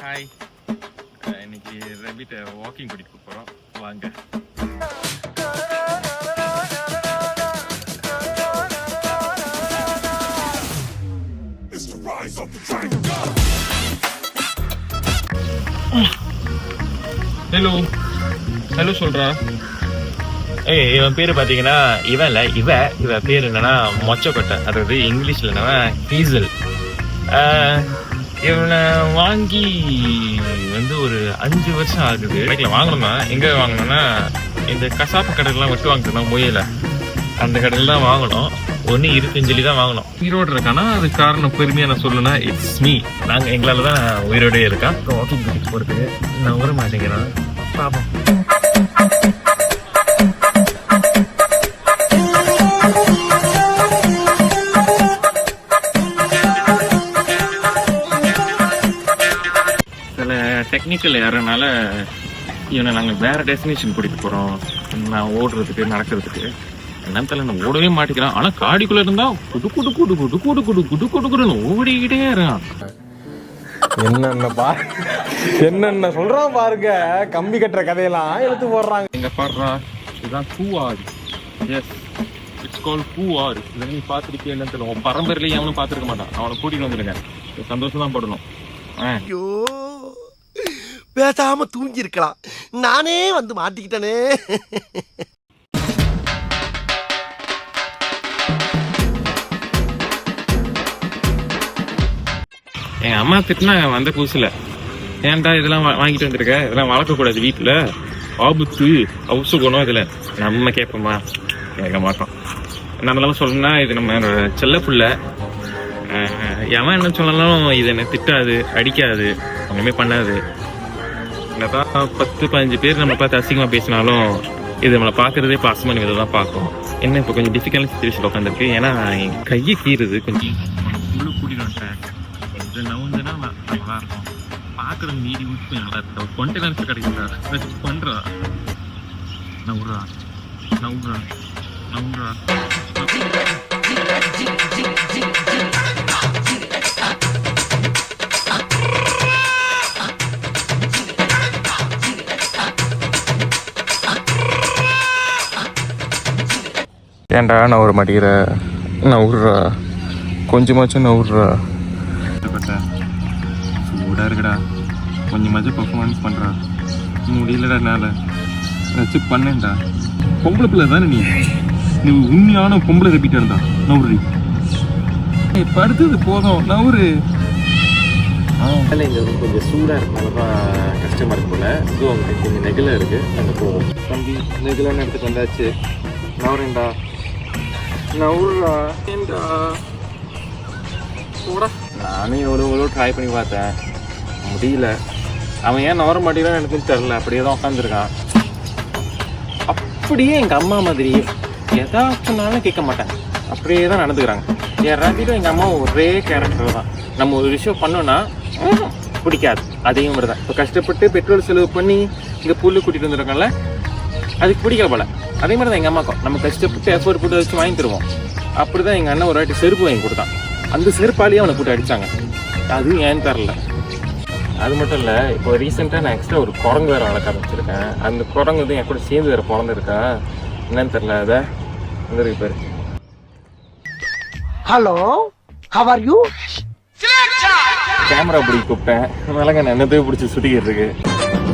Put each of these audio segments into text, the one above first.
Hi, இன்னைக்கு ரபிட்ட walking கூட்டிட்டு போறோம். வாங்க. ஹலோ ஹலோ சொல்றா. இவன் பேரு பாத்தீங்கன்னா இவன் இல்ல, இவ பேரு என்னன்னா மொச்சக்கொட்டை, அதாவது இங்கிலீஷ்ல என்னன்னா ஹீசல். இவனை வாங்கி வந்து ஒரு 5 வருஷம் ஆகுது. பைக்ல வாங்கணும்னா எங்க வாங்கணும்னா இந்த கசாப்பு கடைலாம் விட்டு வாங்கிட்டோம் முயல, அந்த கடையில தான் வாங்கணும். 1.25 தான் வாங்கணும். உயிரோடு இருக்கானா அது காரணம் பெருமையா நான் சொல்லணும்னா இட்ஸ் மீ. நாங்க எங்களால தான் உயிரோடய இருக்கான். வாக்கிங் போறதுக்கு நான் வர மாட்டேங்கிறேன். பாப்போம். சில டெக்னிக்கல் ஏறனால இவனை நாங்கள் வேற டெஸ்டினேஷன் கூட்டிட்டு போறோம். நான் ஓடுறதுக்கு நடக்கிறதுக்கு என்னன்னு தெரியல, நான் ஓடவே மாட்டேங்கிறான். ஆனா காடிக்குள்ள இருந்தா குடு குடு குடு குடு குடு குடு குடு குடு குடுன்னு ஓடிக்கிட்டே இருக்கான். என்னென்ன சொல்றான் பாருங்க. கம்பி கட்டுற கதையெல்லாம் எடுத்து போடுறாங்க. எங்க பாடுறா, இதுதான் Poovar. Yes, it's call Poovar. இதை நீ பார்த்துருக்கே என்னன்னு தெரியல. உன் பரம்பரையிலேயே அவனும் பார்த்துருக்க மாட்டான். அவனை கூட்டிட்டு வந்துருங்க, சந்தோஷம் தான் படணும். ஐயோ, பேசாம தூங்கி இருக்கலாம், நானே வந்து மாட்டிக்கிட்டனே. என் அம்மா திட்டினா வந்த புதுசுல, ஏன்டா இதெல்லாம் வாங்கிட்டு வந்திருக்க, இதெல்லாம் வளர்க்கக்கூடாது வீட்டுல, ஆபத்து அவசகுணம். இதுல நம்ம கேட்போமா? கேட்க மாட்டோம். நம்மளால சொல்லணும்னா இது நம்ம செல்ல புள்ள. எவன் என்ன சொன்னாலும் இது என்ன திட்டாது, அடிக்காது, ஒண்ணுமே பண்ணாது. என்னதான் 10-15 பேர் நம்ம பார்த்து அசிங்கமா பேசினாலும் இது நம்மளை பாக்குறதே பாசமான விதம் தான் பார்க்கும். என்ன இப்போ கொஞ்சம் டிஃபிகல்ட் சிச்சுவேஷன் உட்காந்துருக்கு. ஏன்னா என் கையை கீறுது. கொஞ்சம் கூட்டிட்டு வந்துட்டேன். கொஞ்சம் நவுந்துன்னா நல்லா இருக்கும். பாக்குறது மீதி ஊற்றி நல்லா இருக்கும். ஒரு கான்ஃபிடன்ஸ் கிடைக்குதா பண்றா. நவுறா நவுறா நவுறா. ஏன்டா நான் ஒரு மாட்டேங்கிற, நவுறா கொஞ்சமாச்சும் நவுறா. சூடா இருக்குடா, கொஞ்சமாச்சும் பெர்ஃபார்மன்ஸ் பண்றா. முடியலடா என்னால. வச்சு பண்ணேன்டா. பொம்பளை பிள்ளை தானே நீ உண்மையான பொம்பளை ரெப்பிட்டு இருந்தா நவுறு. படுத்தது போதும், நவுறு. இங்கே கொஞ்சம் சூடாக இருக்கனாலதான் கஷ்டமாக இருக்கு போல. இது அவங்களுக்கு கொஞ்சம் நெகில இருக்கு. அங்கே போவோம். தம்பி நெகிலான்னு எடுத்துட்டு வந்தாச்சு. நவுறேன்டா, நவுறா. நானும் எவ்வளோ ட்ரை பண்ணி பார்த்தேன், முடியல. அவன் ஏன் நவர மாட்டேங்கிறான்னு எனக்கு தெரில. அப்படியே தான் உட்காந்துருக்கான். அப்படியே எங்கள் அம்மா மாதிரி எதாச்சும்னாலும் கேட்க மாட்டேன், அப்படியே தான் நடந்துக்கிறாங்க. என் ரபிடும் எங்கள் அம்மா ஒரே கேரக்டர் தான். நம்ம ஒரு விஷயம் பண்ணோன்னா பிடிக்காது, அதே மாதிரி தான். இப்போ கஷ்டப்பட்டு பெட்ரோல் செலவு பண்ணி இங்கே புல்லு கூட்டிகிட்டு வந்துருக்கோம்ல, அதுக்கு பிடிக்கல போல. அதே மாதிரி தான் எங்கள் அம்மாக்கும். நம்ம கஷ்டப்பட்டு எஃபோர்ட் போட்டு வச்சு வாங்கி தருவோம். அப்படி தான் எங்கள் அண்ணன் ஒரு வாட்டி செருப்பு வாங்கி கொடுத்தான். அந்த செருப்பாலேயே அவனை போட்டு அடித்தாங்க. அது ஏன்னு தெரில. அது மட்டும் இல்லை, இப்போ ரீசெண்டாக நான் எக்ஸ்ட்ரா ஒரு குரங்கு வேறு வளர்க்க ஆரம்பிச்சிருக்கேன். அந்த குரங்கு வந்து என் கூட சேர்ந்து வேறு பிறந்திருக்கா என்னன்னு தெரில. அதை வந்து பேர் hello, how are you? Camera பிடிக்க கூப்பிட்டேன். அதனால நான் என்னத்தையும் பிடிச்சி சுட்டிக்கிட்டு இருக்கு.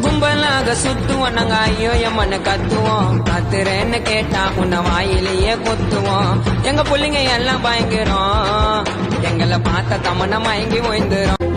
கும்பலாக சுத்துவோம் நாங்க, ஐயோ எம்மன்னு கத்துவோம். கத்துறேன்னு கேட்டா உன்ன வாயிலேயே குத்துவோம். எங்க புள்ளைங்க எல்லாம் பயங்கரம், எங்களை பார்த்த தமன மயங்கி ஓய்ந்துரும்.